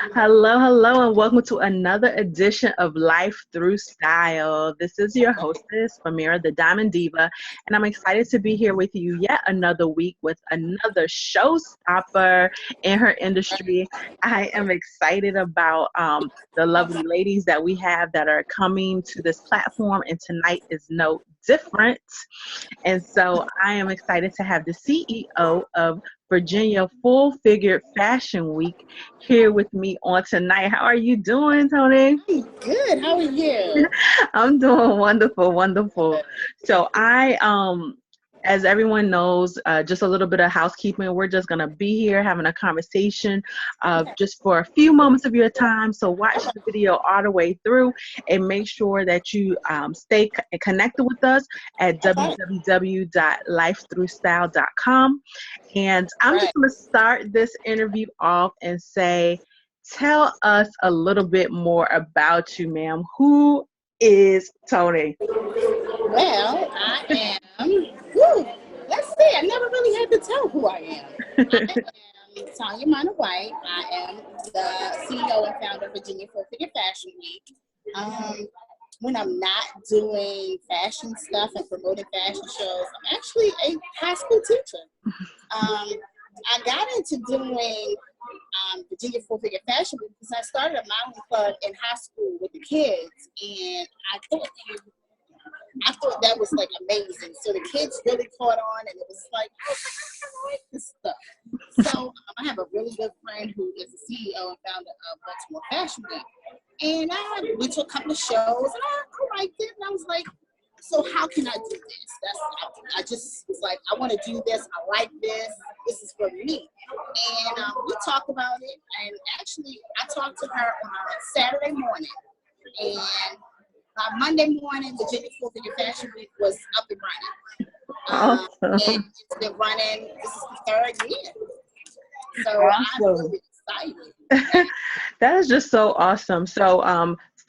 Hello, hello, and welcome to another edition of Life Through Style. This is your hostess, Famira, the Diamond Diva, and I'm excited to be here with you yet another week with another showstopper in her industry. I am excited about the lovely ladies that we have that are coming to this platform, and tonight is no different. And so I am excited to have the CEO of Virginia Full Figured Fashion Week here with me on tonight. How are you doing, Tony? Good. How are you? I'm doing wonderful, wonderful. So as everyone knows, just a little bit of housekeeping. We're just gonna be here having a conversation, just for a few moments of your time. So watch the video all the way through, and make sure that you stay connected with us at www.lifethroughstyle.com. And I'm just gonna start this interview off and say, tell us a little bit more about you, ma'am. Who is Tony? Well, I am. Let's see. I never really had to tell who I am. I am Tonia Minor-White. I am the CEO and founder of Virginia Full Figured Fashion Week. When I'm not doing fashion stuff and promoting fashion shows, I'm actually a high school teacher. I got into doing Virginia Full Figured Fashion Week because I started a modeling club in high school with the kids, and I thought that was like amazing. So the kids really caught on, and it was like, I like this stuff. So I have a really good friend who is the CEO and founder of Baltimore Fashion Week, and I went to a couple of shows, and I liked it, and I was like, so how can I do this? I just was like, I want to do this. I like this. This is for me. And we talked about it. And actually, I talked to her on Saturday morning. And by Monday morning, Virginia Full Figured Fashion Week was up and running. And it's been running. This is the third year. So I'm really excited. That is just so awesome. So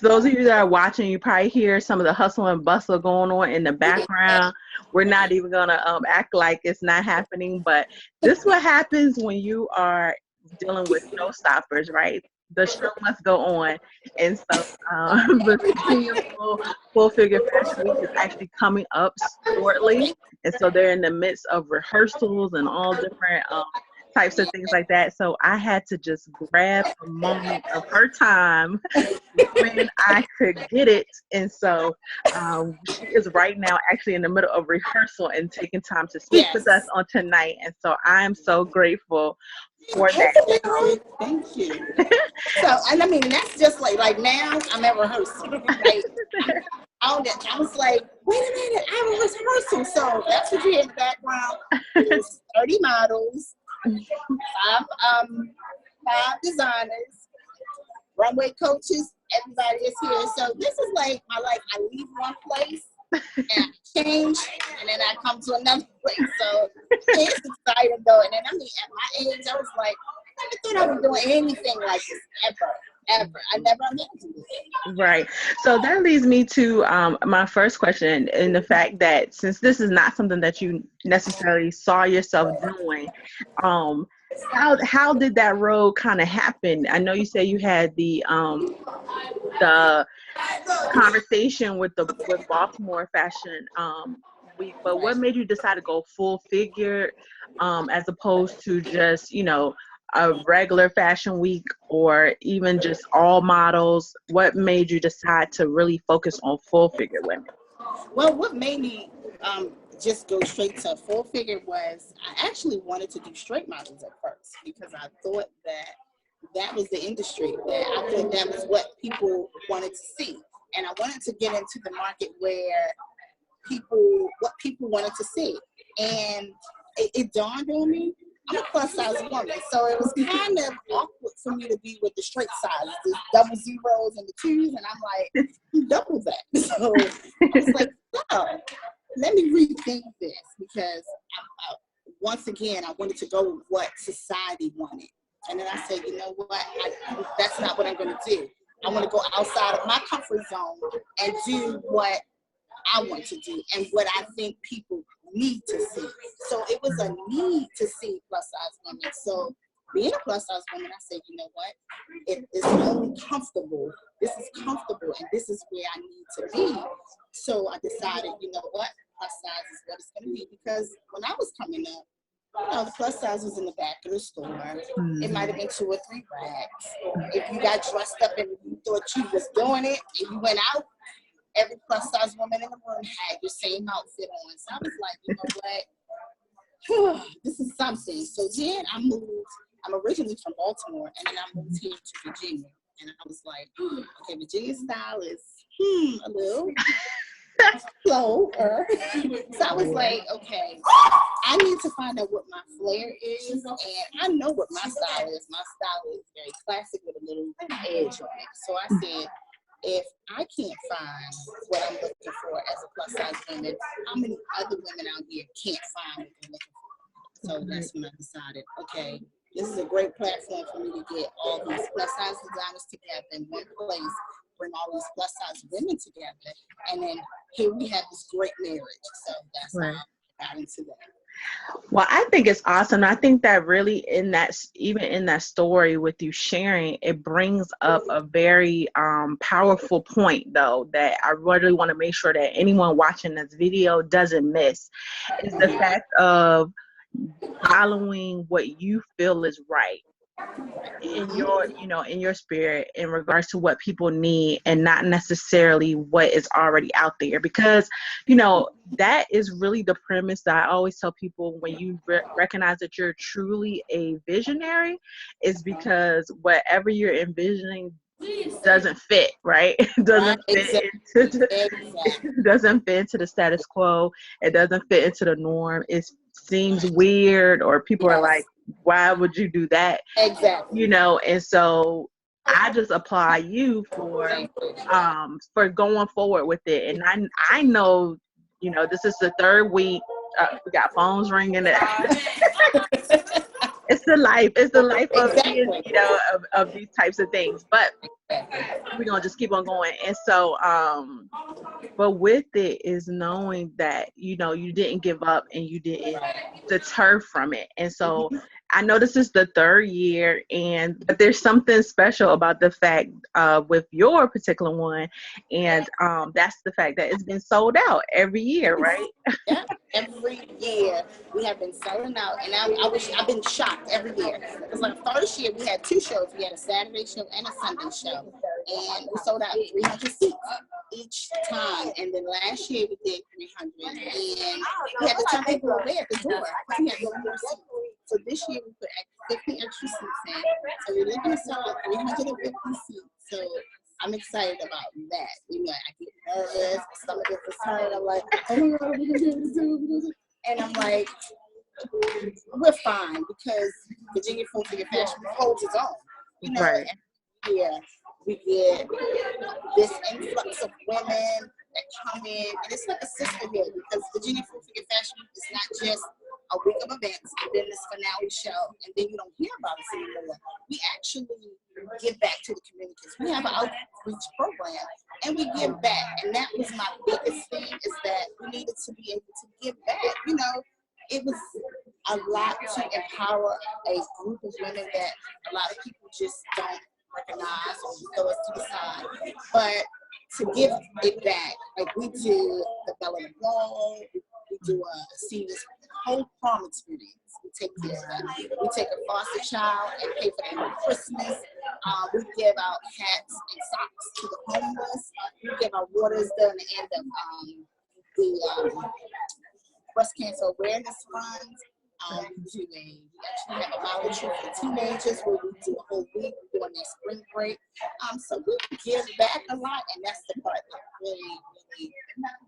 those of you that are watching, you probably hear some of the hustle and bustle going on in the background. We're not even gonna act like it's not happening, but this is what happens when you are dealing with showstoppers, right? The show must go on. And so Virginia Full Figure Fashion Week is actually coming up shortly, and so they're in the midst of rehearsals and all different types of things like that. So I had to just grab a moment of her time when I could get it. And so she is right now actually in the middle of rehearsal and taking time to speak with us on tonight. And so I'm so grateful for that. Thank you. So, and I mean, that's just like now I'm at rehearsal. I was like, wait a minute, I have a rehearsal. So that's what you hear in the background. There's 30 models. 5 designers, runway coaches, everybody is here. So this is like my life. I leave one place and I change, and then I come to another place. So it's exciting though. And then I mean, at my age, I was like, I never thought I was doing anything like this ever. I never imagined it. Right. So that leads me to my first question, and the fact that since this is not something that you necessarily saw yourself doing, how did that road kind of happen? I know you say you had the conversation with Baltimore Fashion Week, but what made you decide to go full figure as opposed to just, a regular fashion week, or even just all models? What made you decide to really focus on full figure women? Well, what made me just go straight to full figure was I actually wanted to do straight models at first, because I thought that was the industry, that I thought that was what people wanted to see. And I wanted to get into the market where what people wanted to see. And it dawned on me, I'm a plus size woman, so it was kind of awkward for me to be with the straight size, the double zeros and the twos, and I'm like, double that. So I was like, oh, let me rethink this, because once again, I wanted to go with what society wanted. And then I said, you know what, that's not what I'm going to do. I want to go outside of my comfort zone and do what I want to do and what I think people need to see. So it was a need to see plus size women. So being a plus size woman, I said, you know what? It is only comfortable. This is comfortable, and this is where I need to be. So I decided, you know what? Plus size is what it's going to be, because when I was coming up, you know, the plus size was in the back of the store. Mm-hmm. It might have been 2 or 3 racks. If you got dressed up and you thought you was doing it, and you went out, every plus size woman in the room had your same outfit on. So I was like, you know what? This is something. So then I moved. I'm originally from Baltimore, and then I moved here to Virginia. And I was like, okay, Virginia style is a little slower. So I was like, okay, I need to find out what my flair is, and I know what my style is. My style is very classic with a little edge on it. So I said, if I can't find what I'm looking for as a plus size woman, how many other women out here can't find what they're looking for? So that's when I decided, okay, this is a great platform for me to get all these plus size designers together in one place, bring all these plus size women together, and then here we have this great marriage. So that's how I got into that. Well, I think it's awesome. I think that really even in that story with you sharing, it brings up a very powerful point, though, that I really want to make sure that anyone watching this video doesn't miss. Is the fact of following what you feel is right in your, in your spirit in regards to what people need, and not necessarily what is already out there. Because, that is really the premise that I always tell people when you recognize that you're truly a visionary, is because whatever you're envisioning doesn't fit, right? It doesn't fit into the status quo. It doesn't fit into the norm. It seems weird, or people are like, why would you do that? Exactly. And so I just applaud you for going forward with it. And I know, this is the 3rd week. We got phones ringing. It's the life. It's the life of being, of these types of things. But we're gonna just keep on going. And so, but with it is knowing that you didn't give up and you didn't deter from it. And so I know this is the 3rd year, but there's something special about the fact with your particular one, and that's the fact that it's been sold out every year, right? Yeah, every year we have been selling out, and I've been shocked every year. Because like first year we had 2 shows. We had a Saturday show and a Sunday show, and we sold out 300 seats each time. And then last year we did 300, and we had to turn people away at the door. We had no more seats. So this year we put 50 extra seats in. So we're looking to sell out 350 seats. So I'm excited about that. I get nervous. My stomach gets hurt. I'm like, oh my God, we're gonna do this. And I'm like, we're fine, because Virginia Full Figure Fashion holds its own. Right. Every year we get this influx of women that come in, and it's like a sisterhood, because Virginia Full Figure Fashion is not just a week of events and then this finale show, and then you don't hear about us anymore. We actually give back to the communities. We have an outreach program, and we give back. And that was my biggest thing, is that we needed to be able to give back. It was a lot to empower a group of women that a lot of people just don't recognize or throw us to the side. But to give it back, like we do the Bella Ball, we do a seamless whole prom experience. We take care of that. We take a foster child and pay for them for Christmas. We give out hats and socks to the homeless. We give out waters during the end of the breast cancer awareness funds. We actually have a Dollar Tree for teenagers where we do a whole week during their spring break. So we give back a lot, and that's the part that really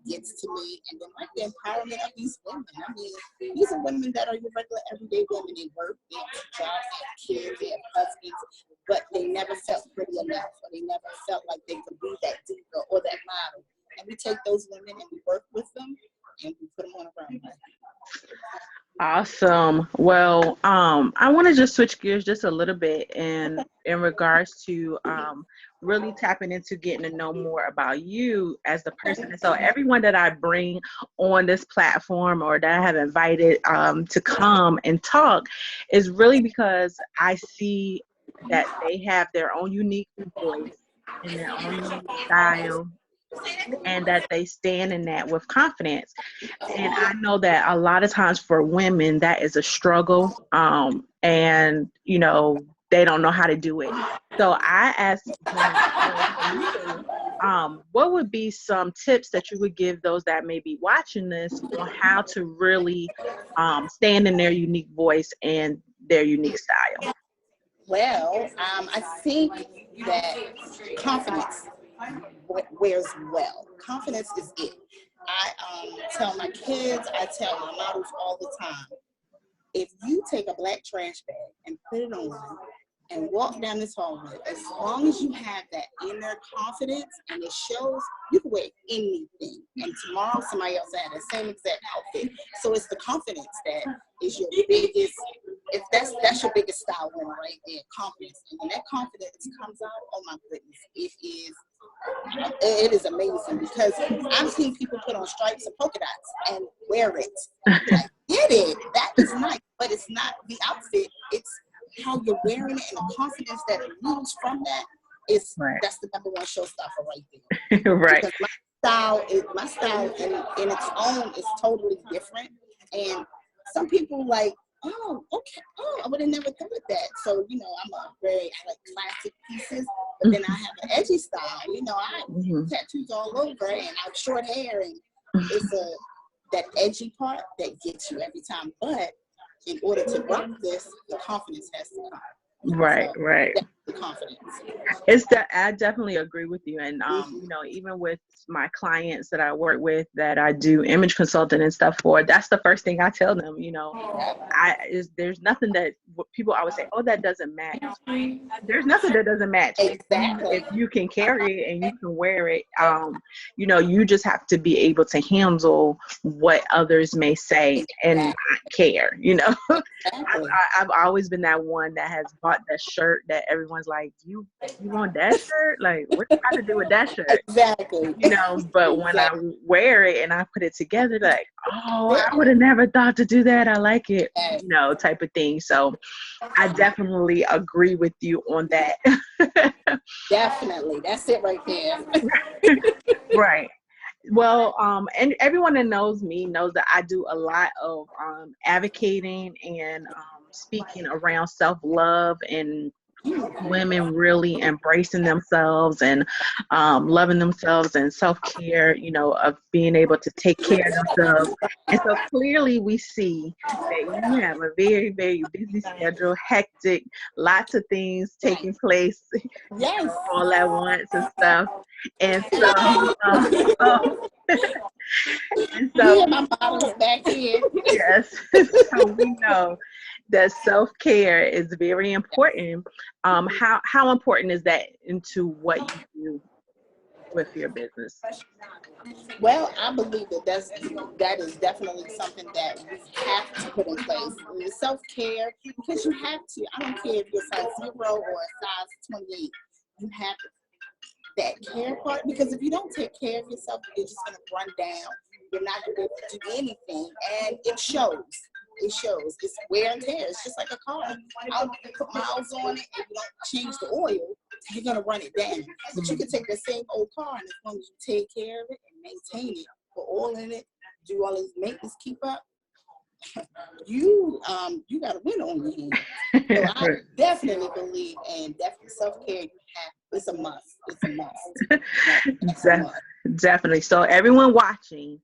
gets to me. And then like the empowerment of these women. I mean, these are women that are your regular everyday women. They work, they have jobs, they have kids, they have husbands, but they never felt pretty enough, or they never felt like they could be that diva or that model. And we take those women and we work with them, and we put them on a runway. Awesome. Well, I want to just switch gears just a little bit in regards to really tapping into getting to know more about you as the person. And so everyone that I bring on this platform or that I have invited to come and talk is really because I see that they have their own unique voice and their own unique style, and that they stand in that with confidence. And I know that a lot of times for women, that is a struggle. And, they don't know how to do it. So I asked women for you, what would be some tips that you would give those that may be watching this on how to really stand in their unique voice and their unique style? Well, I think that confidence wears well. Confidence is it. I tell my kids, I tell my models all the time, if you take a black trash bag and put it on and walk down this hallway, as long as you have that inner confidence and it shows, you can wear anything. And tomorrow somebody else had the same exact outfit. So it's the confidence that is your biggest, if that's your biggest style winner right there, confidence. And when that confidence comes out, oh my goodness, it is amazing, because I've seen people put on stripes and polka dots and wear it. Like, get it, that is nice, but it's not the outfit, it's how you're wearing it and the confidence that it moves from that is right. That's the number one showstopper right there. Right. Because my style in its own is totally different, and some people like, oh, okay, oh, I would have never thought of that. So I like classic pieces, but then I have an edgy style. I tattoos all over and I have short hair, and it's that edgy part that gets you every time. But in order to rock this, the confidence has to come. Right, so, right. The confidence. I definitely agree with you. And, even with my clients that I work with, that I do image consulting and stuff for, that's the first thing I tell them, there's nothing that people always say, oh, that doesn't match. There's nothing that doesn't match. Exactly. If you can carry it and you can wear it, you just have to be able to handle what others may say and not care, Exactly. I've always been that one that has bought that shirt that everyone's like, you want that shirt? Like, what you got to do with that shirt? Exactly. But when I wear it and I put it together, like, oh, I would have never thought to do that. I like it, type of thing. So I definitely agree with you on that. Definitely. That's it right there. Right. Well, and everyone that knows me knows that I do a lot of advocating and speaking around self-love and women really embracing themselves and loving themselves and self-care, of being able to take care of themselves. And so clearly we see that you have a very, very busy schedule, hectic, lots of things taking place all at once and stuff. And so, my bottle's back here. Yes. So we know that self-care is very important. How important is that into what you do with your business? Well, I believe that is definitely something that we have to put in place. Self-care, because you have to. I don't care if you're size 0 or a size 28. You have that care part, because if you don't take care of yourself, you're just going to run down. You're not going to be able to do anything, and it shows. It shows. It's wear and tear. It's just like a car. I'll put miles on it, and you don't change the oil, you're going to run it down. But you can take the same old car, and as long as you take care of it and maintain it, put oil in it, do all these maintenance, keep up, you got a winner on your hands. So I definitely believe, and definitely self-care, it's a must. It's a must. Definitely. So everyone watching,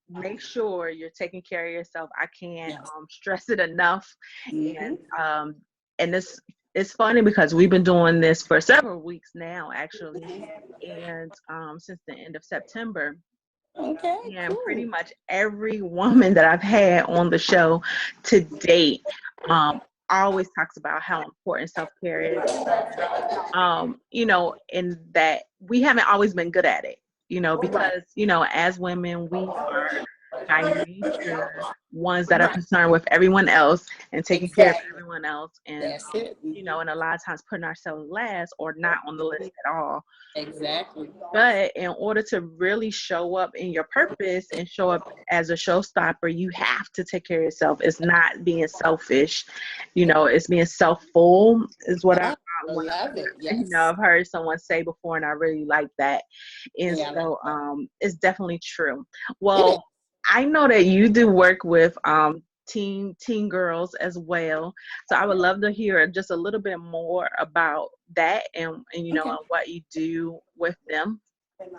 make sure you're taking care of yourself. I can't stress it enough. And it's funny because we've been doing this for several weeks now, actually, and since the end of September. Okay. And pretty much every woman that I've had on the show to date always talks about how important self-care is. In that we haven't always been good at it, because, as women, we are by nature ones that are Right. concerned with everyone else and taking care of Exactly. everyone else, and That's it. you know, and a lot of times putting ourselves last or not on the list at all. Exactly. But in order to really show up in your purpose and show up as a showstopper, you have to take care of yourself. It's not being selfish, you know, it's being self-full is what Yeah, I what love it. you know, Yes. I've heard someone say before, and I really like that. And Yeah, I like so that. it's definitely true. It is. Well, I know that you do work with teen girls as well. So I would love to hear just a little bit more about that, and you know, Okay. and what you do with them.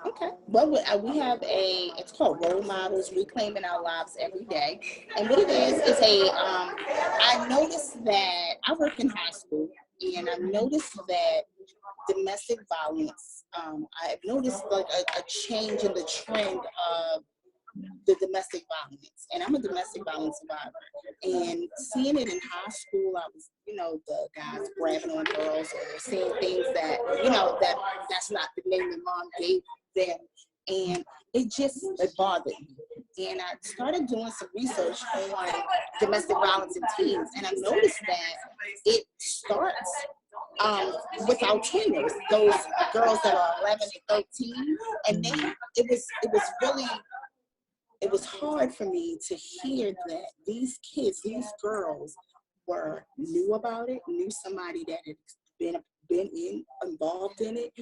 Okay. Well, we have it's called Role Models Reclaiming Our Lives Every Day. And what it is I noticed that I work in high school, and I noticed that domestic violence, I've noticed like a change in the trend of the domestic violence. And I'm a domestic violence survivor. And seeing it in high school, I was, the guys grabbing on girls or seeing things that, that's not the name that mom gave them. And it bothered me. And I started doing some research on domestic violence in teens. And I noticed that it starts with our tweeners, those girls that are 11 and 13. And then it was hard for me to hear that these kids, these girls, knew about it, knew somebody that had involved in it,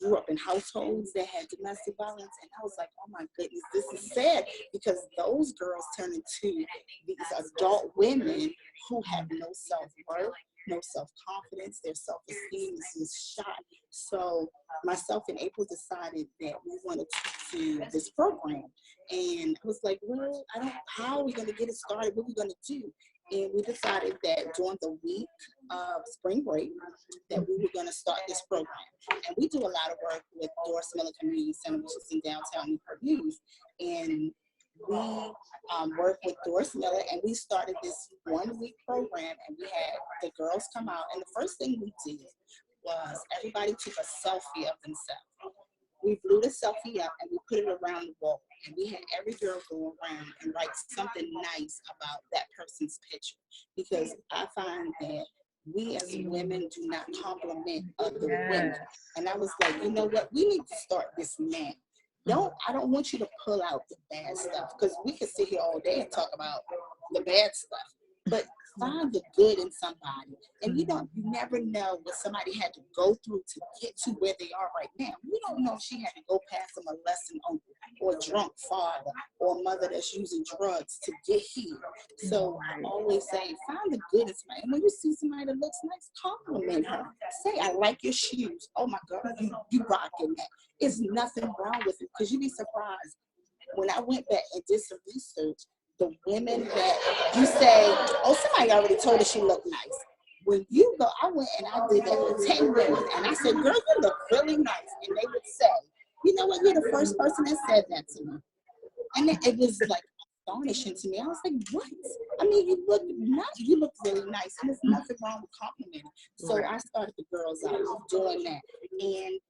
grew up in households that had domestic violence, and I was like, oh my goodness, this is sad, because those girls turn into these adult women who have no self-worth, no self-confidence, their self-esteem is shot. So myself and April decided that we wanted to do this program. And I was like, well, how are we going to get it started? What are we going to do? And we decided that during the week of spring break, that we were going to start this program. And we do a lot of work with Doris Miller Community Center, which is in downtown Newport News. And we work with Doris Miller, and we started this 1 week program, and we had the girls come out. And the first thing we did was everybody took a selfie of themselves. We blew the selfie up and we put it around the wall. And we had every girl go around and write something nice about that person's picture. Because I find that we as women do not compliment other women. And I was like, you know what? We need to start this now. I don't want you to pull out the bad stuff, because we could sit here all day and talk about the bad stuff. But find the good in somebody. And you never know what somebody had to go through to get to where they are right now. We don't know if she had to go past a molesting uncle or a drunk father or a mother that's using drugs to get here. So I always say, find the good in somebody. And when you see somebody that looks nice, compliment her. Say, I like your shoes. Oh my God, you rocking that. There's nothing wrong with it, because you'd be surprised. When I went back and did some research, the women that you say, oh, somebody already told her she looked nice. When you go, I went and I did that with 10 women, and I said, girl, you look really nice. And they would say, you know what, you're the first person that said that to me. And it was like astonishing to me. I was like, what? I mean, you look really nice, and there's nothing wrong with complimenting. So I started the girls out doing that. And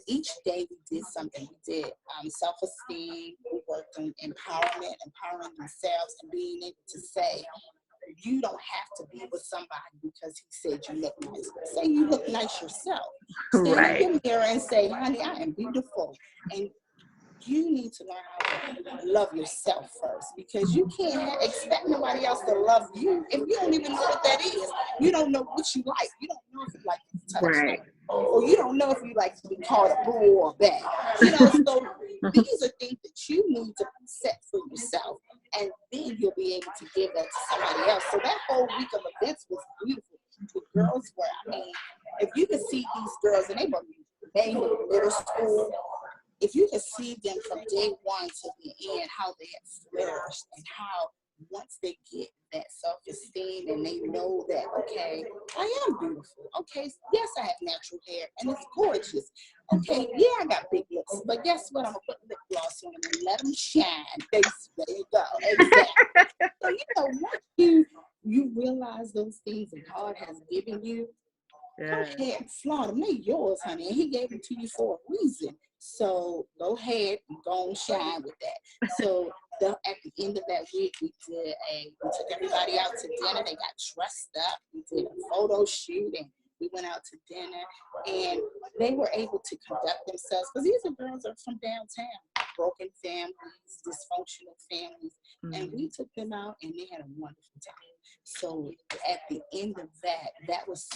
each day we did something. We did self-esteem. We worked on empowerment, empowering themselves, and being able to say, you don't have to be with somebody because he said you look nice. Say you look nice yourself. Stand in the mirror and say, honey, I am beautiful. And you need to learn how to love yourself first, because you can't expect nobody else to love you if you don't even know what that is. You don't know what you like. You don't know if you like to touch Right. or you don't know if you like to be called a bull or a bag. So these are things that you need to set for yourself, and then you'll be able to give that to somebody else. So that whole week of events was beautiful. The girls were, if you could see these girls, and they were middle school, if you could see them from day one to the end, how they have flourished, and how once they get that self-esteem and they know that, okay, I am beautiful. Okay, yes, I have natural hair and it's gorgeous. Okay, yeah, I got big lips, but guess what? I'm going to put lip gloss on them and let them shine. There you go. Exactly. So, once you realize those things that God has given you, go ahead and flaunt them. They're yours, honey. And he gave them to you for a reason. So go ahead and go and shine with that. So at the end of that week, we took everybody out to dinner. They got dressed up. We did a photo shoot, and we went out to dinner, and they were able to conduct themselves, because these are girls that are from downtown, broken families, dysfunctional families, and we took them out, and they had a wonderful time. So at the end of that was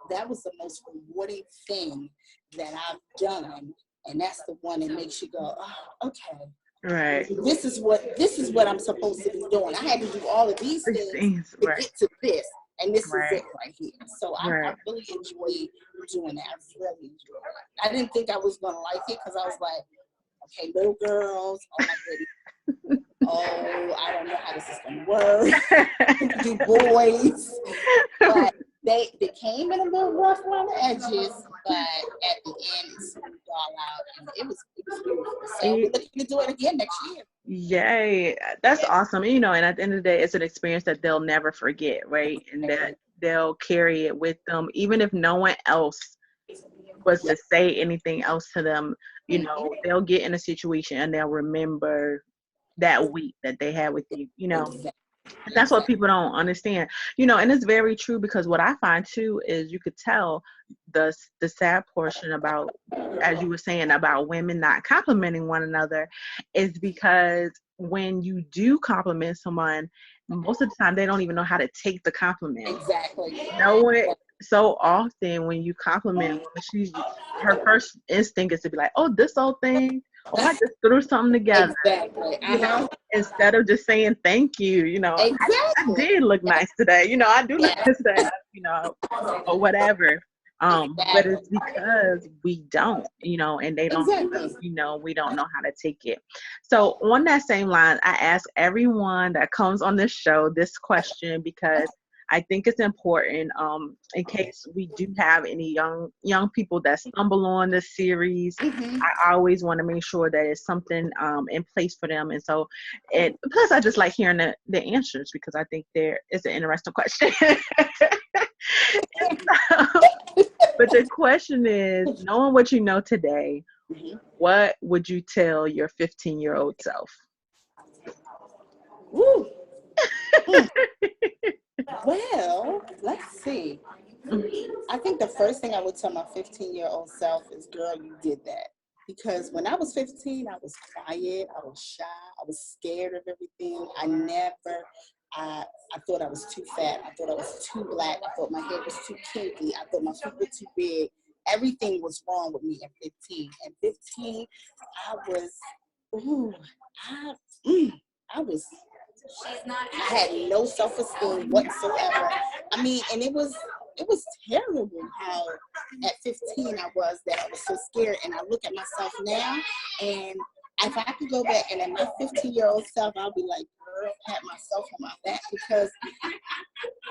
the most rewarding thing that I've done, and that's the one that makes you go, oh, okay. Right. This is what I'm supposed to be doing. I had to do all of these things to get to this. And this is it right here. So I really enjoy doing that. I really enjoy it. I didn't think I was going to like it, because I was like, okay, little girls, oh my goodness. Oh, I don't know how this is going to work. Do boys. But they came in a little rough around the edges, but at the end, it smoothed all out. And it was beautiful. So we're looking to do it again next year. Yay. That's awesome. And at the end of the day, it's an experience that they'll never forget, right? And that they'll carry it with them, even if no one else was to say anything else to them. They'll get in a situation and they'll remember that week that they had with you. That's what people don't understand, and it's very true, because what I find too is you could tell the sad portion about, as you were saying, about women not complimenting one another, is because when you do compliment someone, most of the time they don't even know how to take the compliment. Exactly. So often when you compliment a woman, her first instinct is to be like, oh, this old thing. Oh, I just threw something together. Exactly. Instead of just saying thank you, exactly. I did look nice today. I do look nice today, or whatever. But it's because we don't, and they don't, we don't know how to take it. So on that same line, I ask everyone that comes on this show this question, because I think it's important, in case we do have any young people that stumble on this series. I always want to make sure that it's something in place for them. And so, plus I just like hearing the answers, because I think it's an interesting question. But the question is, knowing what you know today, what would you tell your 15-year-old self? Woo. Well, let's see. I think the first thing I would tell my 15-year-old self is, girl, you did that. Because when I was 15, I was quiet, I was shy, I was scared of everything. I thought I was too fat. I thought I was too black. I thought my hair was too kinky. I thought my feet were too big. Everything was wrong with me at 15. At 15, I had no self-esteem whatsoever. I mean, and it was terrible how at 15 I was so scared. And I look at myself now, and if I could go back and at my 15-year-old self, I'll be like, girl, pat myself on my back, because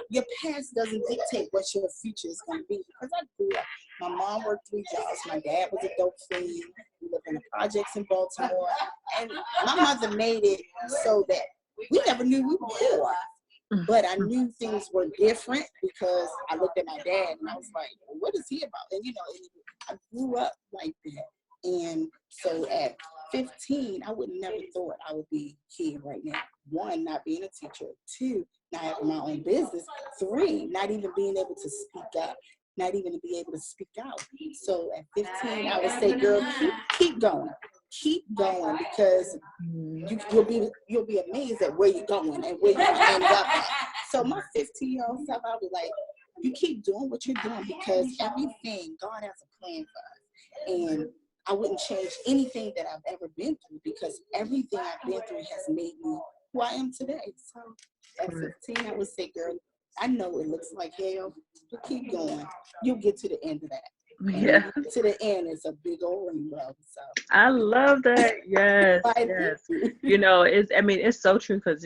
your past doesn't dictate what your future is going to be. Because I grew up, my mom worked 3 jobs, my dad was a dope fiend, we lived in the projects in Baltimore, and my mother made it so that we never knew we were poor. But I knew things were different, because I looked at my dad and I was like, well, what is he about? And I grew up like that. And so at 15, I would never thought I would be here right now. 1, not being a teacher. 2, not having my own business. 3, not even being able to speak up, not even to be able to speak out. So at 15, I would say, girl, keep going. Keep going, because you'll be amazed at where you're going and where you end up at. So my 15-year-old self, I'll be like, you keep doing what you're doing, because everything, God has a plan for us. And I wouldn't change anything that I've ever been through, because everything I've been through has made me who I am today. So at 15, I would say, girl, I know it looks like hell, but keep going. You'll get to the end of that. Yeah. To the end, it's a big old rainbow. So I love that. Yes. Yes. It's so true, because,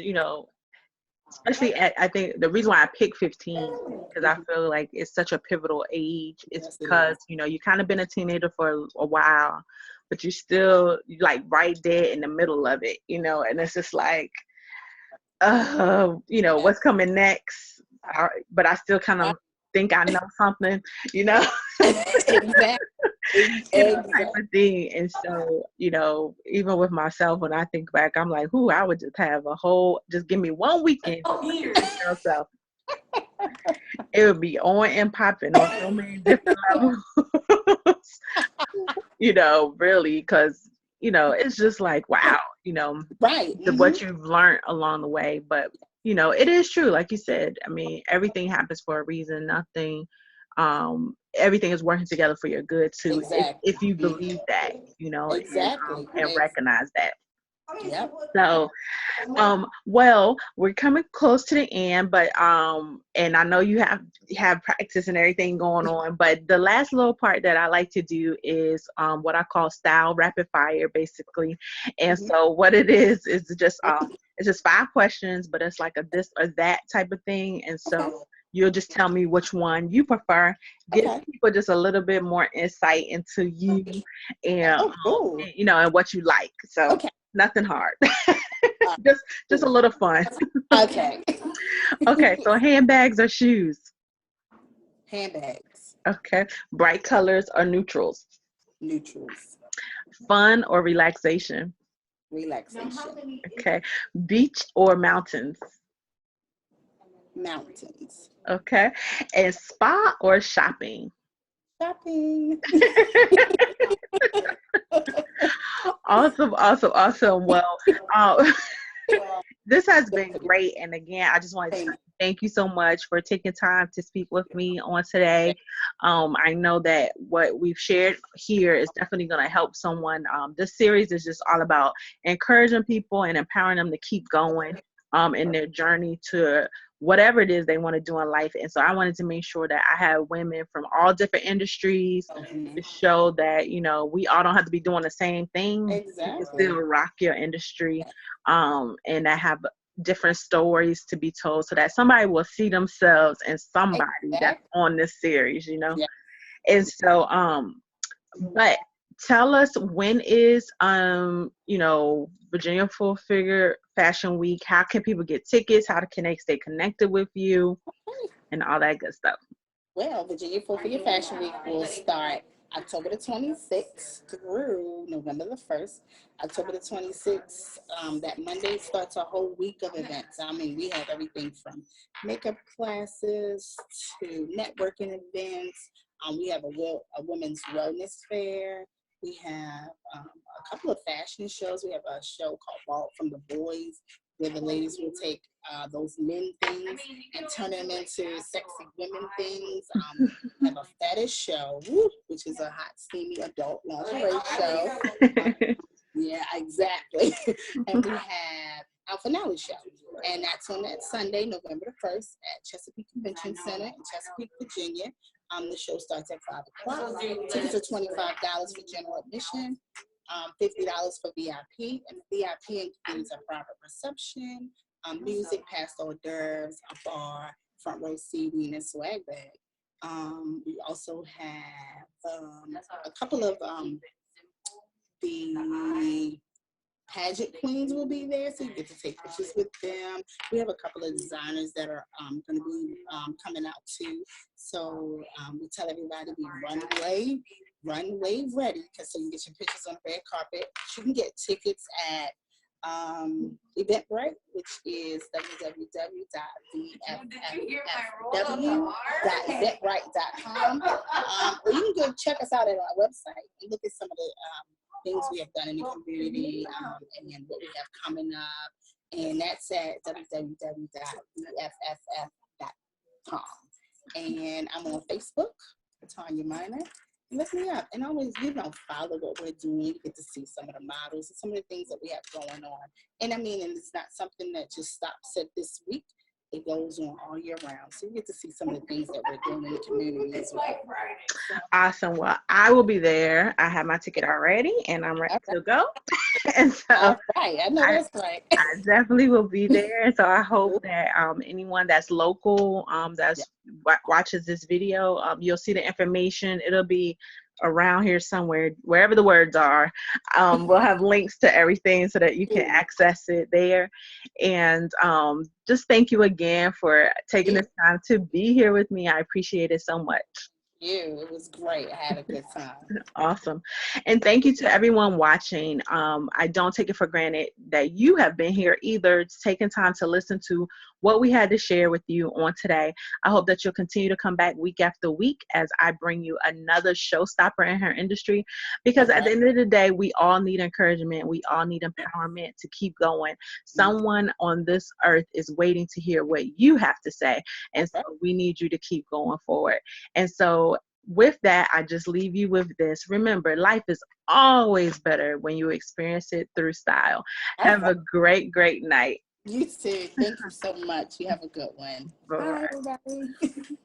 especially I think the reason why I picked 15, because I feel like it's such a pivotal age. It's because, you kind of been a teenager for a while, but you still like right there in the middle of it, and it's just like, what's coming next? But I still kind of think I know something, Exactly. type of thing. And so, you know, even with myself, when I think back, I'm like, who I would just have just give me one weekend. So it would be on and popping on so many different levels. You know, really, because, you know, it's just like, wow, you know, what you've learned along the way. But, you know, it is true. Like you said, I mean, everything happens for a reason. Everything is working together for your good too. If you believe that, you know, and recognize that. Yep. So, well, we're coming close to the end, but and I know you have practice and everything going on, but the last little part that I like to do is what I call style rapid fire, basically. And so what it is just it's just 5 questions, but it's like a this or that type of thing. And so you'll just tell me which one you prefer. Give people just a little bit more insight into you and you know, and what you like. So nothing hard. just a little fun. Okay. Okay, so handbags or shoes? Handbags. Okay. Bright colors or neutrals? Neutrals. Fun or relaxation? Relaxation. Okay. Beach or mountains? Mountains. Okay. And spa or shopping? Shopping. Awesome. Well, this has been great. And again, I just want to thank you so much for taking time to speak with me on today. I know that what we've shared here is definitely going to help someone. This series is just all about encouraging people and empowering them to keep going in their journey to whatever it is they want to do in life. And so I wanted to make sure that I have women from all different industries to show that, you know, we all don't have to be doing the same thing. Exactly. You can still rock your industry and that have different stories to be told so that somebody will see themselves in somebody that's on this series, you know. And so but tell us, when is you know, Virginia Full Figure Fashion Week? How can people get tickets? How can they stay connected with you and all that good stuff? Well, Virginia Full Figure Fashion Week will start October the 26th through November the 1st. October the 26th, that Monday, starts a whole week of events. I mean, we have everything from makeup classes to networking events. We have a women's wellness fair. We have a couple of fashion shows. We have a show called Ball from the Boys, where the ladies will take those men things and turn them into sexy women things. We have a fetish show, which is a hot, steamy adult lingerie show. Yeah, exactly. And we have our finale show. And that's on that Sunday, November the 1st at Chesapeake Convention Center in Chesapeake, Virginia. The show starts at 5 o'clock. Tickets are $25 for general admission, $50 for VIP, and the VIP includes a private reception, music, past hors d'oeuvres, a bar, front row seating, and swag bag. We also have a couple of the pageant queens will be there, so you get to take pictures with them. We have a couple of designers that are going to be coming out too. So we tell everybody to be runway ready, because so you can get your pictures on the red carpet. You can get tickets at Eventbrite, which is www.eventbrite.com. Or you can go check us out at our website and look at some of the things we have done in the community and what we have coming up. And that's at www.bff.com. And I'm on Facebook, Tonia Minor. Look me up, and always, follow what we're doing. You get to see some of the models and some of the things that we have going on. And I mean, and it's not something that just stops at this week. It goes on all year round. So you get to see some of the things that we're doing in the community as well. Awesome. Well, I will be there. I have my ticket already, and I'm ready to go. And so I know that's right. I definitely will be there. And so I hope that anyone that's local, watches this video, you'll see the information. It'll be around here somewhere, wherever the words are. We'll have links to everything so that you can access it there. And just thank you again for taking this time to be here with me. I appreciate it so much. you. It was great. I had a good time. Awesome. And thank you to everyone watching. I don't take it for granted that you have been here either, taking time to listen to what we had to share with you on today. I hope that you'll continue to come back week after week as I bring you another showstopper in her industry, because at the end of the day, we all need encouragement. We all need empowerment to keep going. Someone on this earth is waiting to hear what you have to say. And so we need you to keep going forward. And so with that, I just leave you with this. Remember, life is always better when you experience it through style. Have a great, great night. You too. Thank you so much. You have a good one. Bye. Bye, everybody.